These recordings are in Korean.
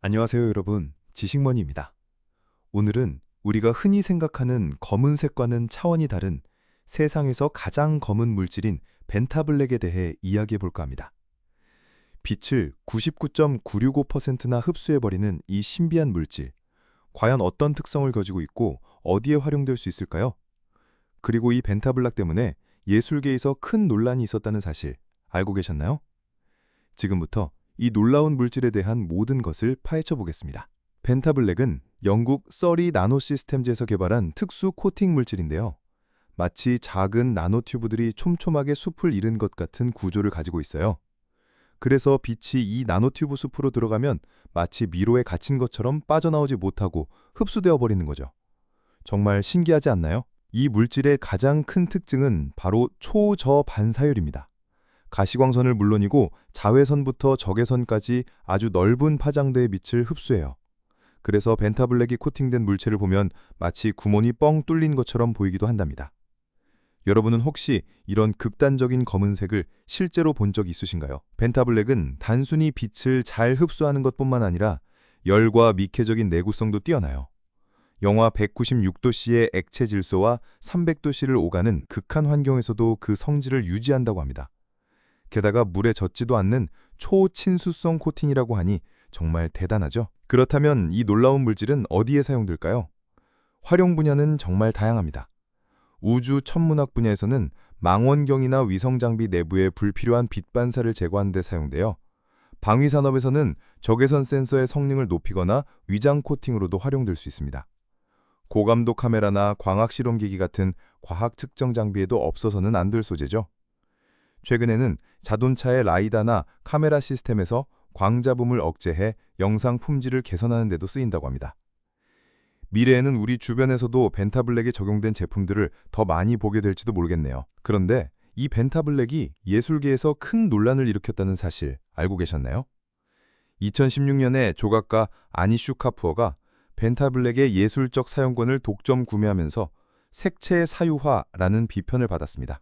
안녕하세요, 여러분. 지식머니입니다. 오늘은 우리가 흔히 생각하는 검은색과는 차원이 다른 세상에서 가장 검은 물질인 벤타블랙에 대해 이야기해 볼까 합니다. 빛을 99.965%나 흡수해버리는 이 신비한 물질, 과연 어떤 특성을 가지고 있고 어디에 활용될 수 있을까요? 그리고 이 벤타블랙 때문에 예술계에서 큰 논란이 있었다는 사실 알고 계셨나요? 지금부터 이 놀라운 물질에 대한 모든 것을 파헤쳐 보겠습니다. 벤타블랙은 영국 서리 나노시스템즈에서 개발한 특수 코팅 물질인데요. 마치 작은 나노튜브들이 촘촘하게 숲을 이룬 것 같은 구조를 가지고 있어요. 그래서 빛이 이 나노튜브 숲으로 들어가면 마치 미로에 갇힌 것처럼 빠져나오지 못하고 흡수되어 버리는 거죠. 정말 신기하지 않나요? 이 물질의 가장 큰 특징은 바로 초저반사율입니다. 가시광선을 물론이고 자외선부터 적외선까지 아주 넓은 파장대의 빛을 흡수해요. 그래서 벤타블랙이 코팅된 물체를 보면 마치 구멍이 뻥 뚫린 것처럼 보이기도 한답니다. 여러분은 혹시 이런 극단적인 검은색을 실제로 본 적 있으신가요? 벤타블랙은 단순히 빛을 잘 흡수하는 것뿐만 아니라 열과 미케적인 내구성도 뛰어나요. 영하 196도씨의 액체 질소와 300도씨를 오가는 극한 환경에서도 그 성질을 유지한다고 합니다. 게다가 물에 젖지도 않는 초친수성 코팅이라고 하니 정말 대단하죠? 그렇다면 이 놀라운 물질은 어디에 사용될까요? 활용 분야는 정말 다양합니다. 우주 천문학 분야에서는 망원경이나 위성장비 내부의 불필요한 빛 반사를 제거하는 데 사용되어 방위산업에서는 적외선 센서의 성능을 높이거나 위장 코팅으로도 활용될 수 있습니다. 고감도 카메라나 광학실험기기 같은 과학 측정 장비에도 없어서는 안 될 소재죠. 최근에는 자동차의 라이다나 카메라 시스템에서 광잡음을 억제해 영상 품질을 개선하는 데도 쓰인다고 합니다. 미래에는 우리 주변에서도 벤타블랙이 적용된 제품들을 더 많이 보게 될지도 모르겠네요. 그런데 이 벤타블랙이 예술계에서 큰 논란을 일으켰다는 사실 알고 계셨나요? 2016년에 조각가 아니슈 카푸어가 벤타블랙의 예술적 사용권을 독점 구매하면서 색채의 사유화라는 비판을 받았습니다.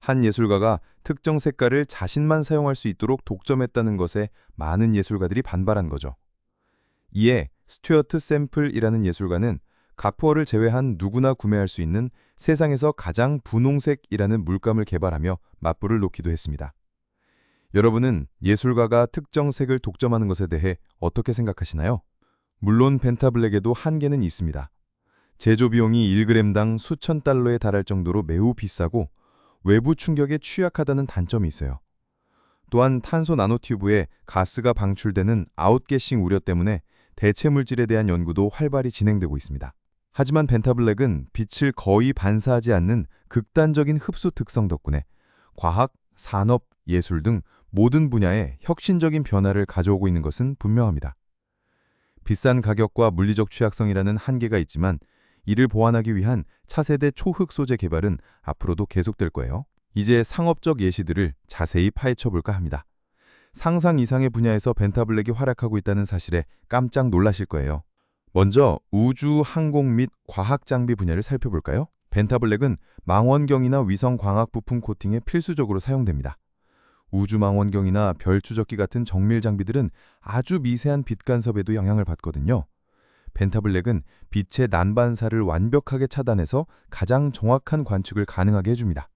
한 예술가가 특정 색깔을 자신만 사용할 수 있도록 독점했다는 것에 많은 예술가들이 반발한 거죠. 이에 스튜어트 샘플이라는 예술가는 카푸어를 제외한 누구나 구매할 수 있는 세상에서 가장 분홍색이라는 물감을 개발하며 맞불을 놓기도 했습니다. 여러분은 예술가가 특정 색을 독점하는 것에 대해 어떻게 생각하시나요? 물론 벤타블랙에도 한계는 있습니다. 제조 비용이 1g당 수천 달러에 달할 정도로 매우 비싸고 외부 충격에 취약하다는 단점이 있어요. 또한 탄소 나노튜브에 가스가 방출되는 아웃게싱 우려 때문에 대체 물질에 대한 연구도 활발히 진행되고 있습니다. 하지만 벤타블랙은 빛을 거의 반사하지 않는 극단적인 흡수 특성 덕분에 과학, 산업, 예술 등 모든 분야에 혁신적인 변화를 가져오고 있는 것은 분명합니다. 비싼 가격과 물리적 취약성이라는 한계가 있지만 이를 보완하기 위한 차세대 초흑 소재 개발은 앞으로도 계속될 거예요. 이제 상업적 예시들을 자세히 파헤쳐 볼까 합니다. 상상 이상의 분야에서 벤타블랙이 활약하고 있다는 사실에 깜짝 놀라실 거예요. 먼저 우주, 항공 및 과학 장비 분야를 살펴볼까요? 벤타블랙은 망원경이나 위성 광학 부품 코팅에 필수적으로 사용됩니다. 우주 망원경이나 별 추적기 같은 정밀 장비들은 아주 미세한 빛 간섭에도 영향을 받거든요. 벤타블랙은 빛의 난반사를 완벽하게 차단해서 가장 정확한 관측을 가능하게 해줍니다.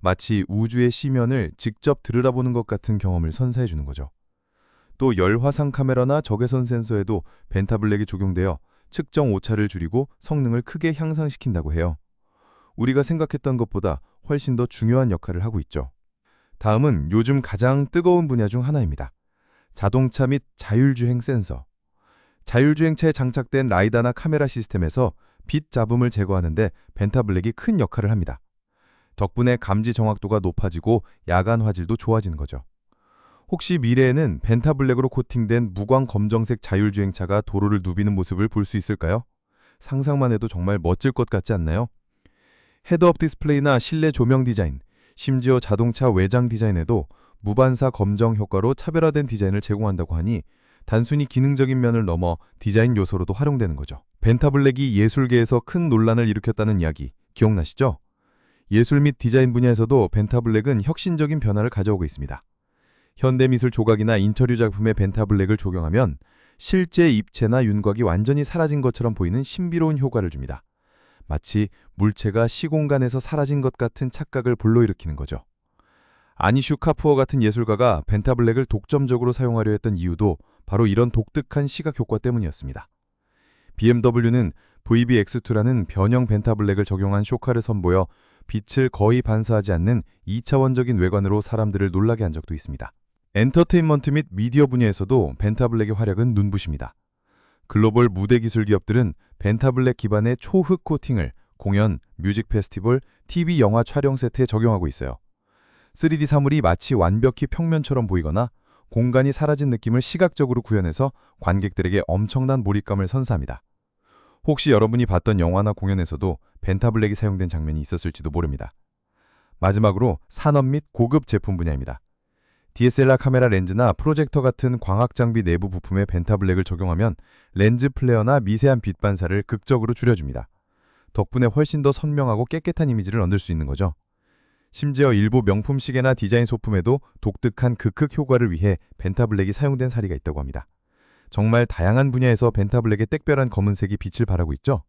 마치 우주의 시면을 직접 들여다보는 것 같은 경험을 선사해주는 거죠. 또 열화상 카메라나 적외선 센서에도 벤타블랙이 적용되어 측정 오차를 줄이고 성능을 크게 향상시킨다고 해요. 우리가 생각했던 것보다 훨씬 더 중요한 역할을 하고 있죠. 다음은 요즘 가장 뜨거운 분야 중 하나입니다. 자동차 및 자율주행 센서. 자율주행차에 장착된 라이다나 카메라 시스템에서 빛 잡음을 제거하는 데 벤타블랙이 큰 역할을 합니다. 덕분에 감지 정확도가 높아지고 야간 화질도 좋아지는 거죠. 혹시 미래에는 벤타블랙으로 코팅된 무광 검정색 자율주행차가 도로를 누비는 모습을 볼 수 있을까요? 상상만 해도 정말 멋질 것 같지 않나요? 헤드업 디스플레이나 실내 조명 디자인, 심지어 자동차 외장 디자인에도 무반사 검정 효과로 차별화된 디자인을 제공한다고 하니 단순히 기능적인 면을 넘어 디자인 요소로도 활용되는 거죠. 벤타블랙이 예술계에서 큰 논란을 일으켰다는 이야기 기억나시죠? 예술 및 디자인 분야에서도 벤타블랙은 혁신적인 변화를 가져오고 있습니다. 현대미술 조각이나 인터뷰 작품에 펜타블랙을 적용하면 실제 입체나 윤곽이 완전히 사라진 것처럼 보이는 신비로운 효과를 줍니다. 마치 물체가 시공간에서 사라진 것 같은 착각을 불러일으키는 거죠. 아니슈 카푸어 같은 예술가가 펜타블랙을 독점적으로 사용하려 했던 이유도 바로 이런 독특한 시각 효과 때문이었습니다. BMW는 VBX2라는 변형 펜타블랙을 적용한 쇼카를 선보여 빛을 거의 반사하지 않는 2차원적인 외관으로 사람들을 놀라게 한 적도 있습니다. 엔터테인먼트 및 미디어 분야에서도 펜타블랙의 활약은 눈부십니다. 글로벌 무대 기술 기업들은 펜타블랙 기반의 초흑 코팅을 공연, 뮤직 페스티벌, TV 영화 촬영 세트에 적용하고 있어요. 3D 사물이 마치 완벽히 평면처럼 보이거나 공간이 사라진 느낌을 시각적으로 구현해서 관객들에게 엄청난 몰입감을 선사합니다. 혹시 여러분이 봤던 영화나 공연에서도 펜타블랙이 사용된 장면이 있었을지도 모릅니다. 마지막으로 산업 및 고급 제품 분야입니다. DSLR 카메라 렌즈나 프로젝터 같은 광학 장비 내부 부품에 펜타블랙을 적용하면 렌즈 플레어나 미세한 빛 반사를 극적으로 줄여줍니다. 덕분에 훨씬 더 선명하고 깨끗한 이미지를 얻을 수 있는 거죠. 심지어 일부 명품 시계나 디자인 소품에도 독특한 극흑 효과를 위해 펜타블랙이 사용된 사례가 있다고 합니다. 정말 다양한 분야에서 펜타블랙의 땡볕한 검은색이 빛을 발하고 있죠.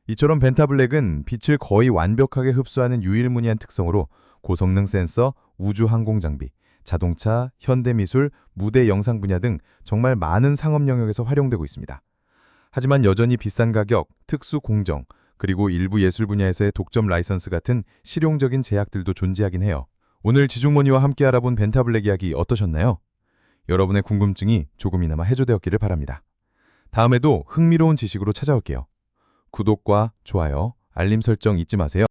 이처럼 펜타블랙은 빛을 거의 완벽하게 흡수하는 유일무이한 특성으로 고성능 센서, 우주 항공 장비, 자동차, 현대미술, 무대 영상 분야 등 정말 많은 상업 영역에서 활용되고 있습니다. 하지만 여전히 비싼 가격, 특수 공정, 그리고 일부 예술 분야에서의 독점 라이선스 같은 실용적인 제약들도 존재하긴 해요. 오늘 지중머니와 함께 알아본 펜타블랙 이야기 어떠셨나요? 여러분의 궁금증이 조금이나마 해소되었기를 바랍니다. 다음에도 흥미로운 지식으로 찾아올게요. 구독과 좋아요, 알림 설정 잊지 마세요.